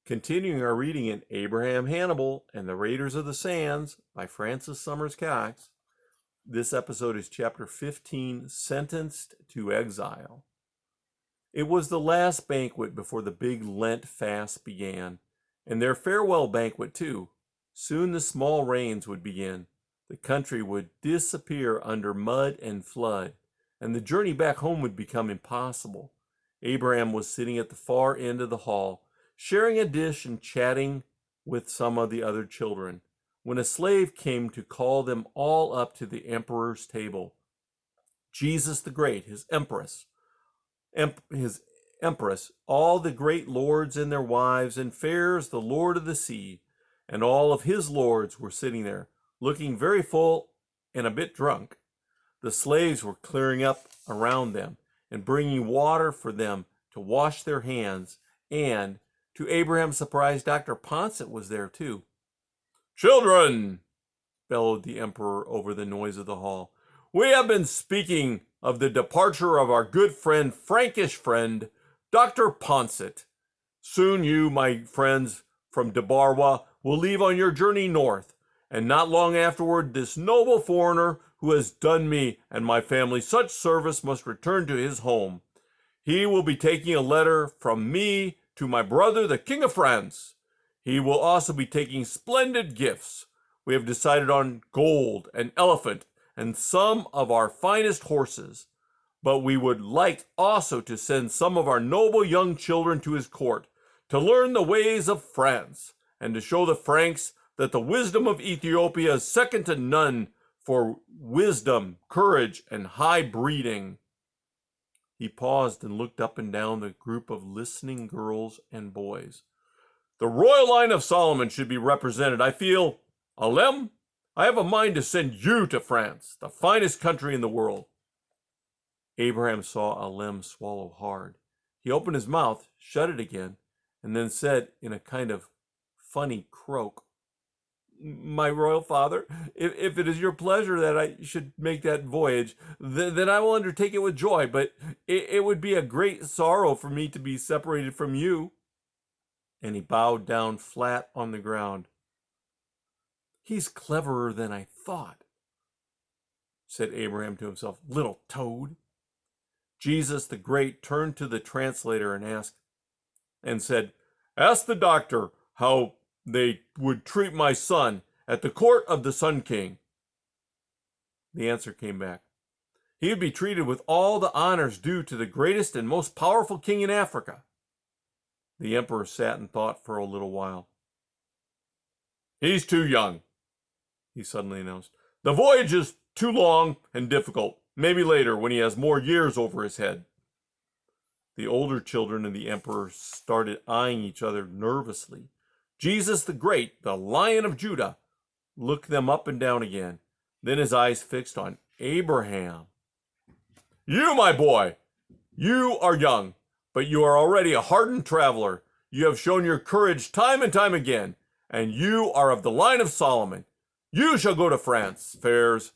Continuing our reading in Abraham, Hannibal, and the Raiders of the Sands by Francis Summers Cox. This episode is chapter 15, Sentenced to Exile. It was the last banquet before the big Lent fast began, and their farewell banquet too. Soon the small rains would begin. The country would disappear under mud and flood, and the journey back home would become impossible. Abraham was sitting at the far end of the hall, sharing a dish and chatting with some of the other children, when a slave came to call them all up to the emperor's table. Jesus the Great, his empress, all the great lords and their wives, and Phares, the lord of the sea, and all of his lords were sitting there, looking very full and a bit drunk. The slaves were clearing up around them and bringing water for them to wash their hands, and to Abraham's surprise, Dr. Poncet was there too. "Children," bellowed the emperor over the noise of the hall, "we have been speaking of the departure of our good friend, Frankish friend, Dr. Poncet. Soon you, my friends from Debarwa, will leave on your journey north, and not long afterward this noble foreigner who has done me and my family such service must return to his home. He will be taking a letter from me to my brother, the King of France. He will also be taking splendid gifts. We have decided on gold, an elephant, and some of our finest horses. But we would like also to send some of our noble young children to his court, to learn the ways of France, and to show the Franks that the wisdom of Ethiopia is second to none for wisdom, courage, and high breeding." He paused and looked up and down the group of listening girls and boys. "The royal line of Solomon should be represented. I feel, Alem, I have a mind to send you to France, the finest country in the world." Abraham saw Alem swallow hard. He opened his mouth, shut it again, and then said in a kind of funny croak, "My royal father, if it is your pleasure that I should make that voyage, then I will undertake it with joy, but it would be a great sorrow for me to be separated from you." And he bowed down flat on the ground. "He's cleverer than I thought," said Abraham to himself. "Little toad." Jesus the Great turned to the translator and said, "Ask the doctor how they would treat my son at the court of the Sun King." The answer came back. "He would be treated with all the honors due to the greatest and most powerful king in Africa." The emperor sat and thought for a little while. "He's too young," he suddenly announced. "The voyage is too long and difficult. Maybe later, when he has more years over his head." The older children and the emperor started eyeing each other nervously. Jesus the Great, the Lion of Judah, looked them up and down again. Then his eyes fixed on Abraham. "You, my boy, you are young, but you are already a hardened traveler. You have shown your courage time and time again, and you are of the line of Solomon. You shall go to France, Phares.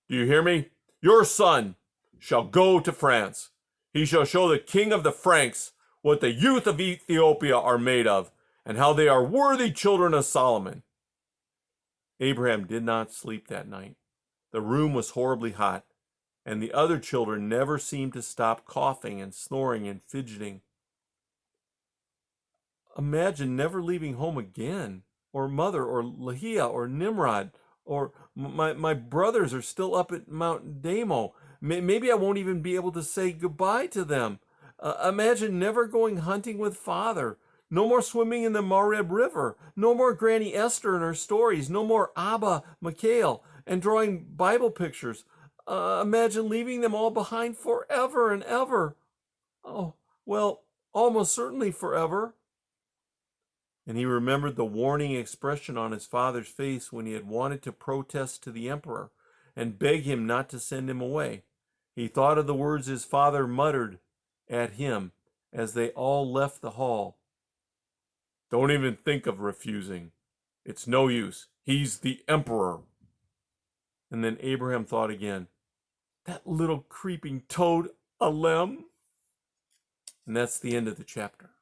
Do you hear me? Your son shall go to France. He shall show the king of the Franks what the youth of Ethiopia are made of, and how they are worthy children of Solomon." Abraham did not sleep that night. The room was horribly hot, and the other children never seemed to stop coughing and snoring and fidgeting. Imagine never leaving home again, or mother, or Lahia, or Nimrod, or my brothers are still up at Mount Damo. Maybe I won't even be able to say goodbye to them. Imagine never going hunting with father. No more swimming in the Mareb River. No more Granny Esther and her stories. No more Abba, Mikhail, and drawing Bible pictures. Imagine leaving them all behind forever and ever. Oh, well, almost certainly forever. And he remembered the warning expression on his father's face when he had wanted to protest to the emperor and beg him not to send him away. He thought of the words his father muttered at him as they all left the hall. "Don't even think of refusing. It's no use. He's the emperor." And then Abraham thought again, "That little creeping toad, Alem." And that's the end of the chapter.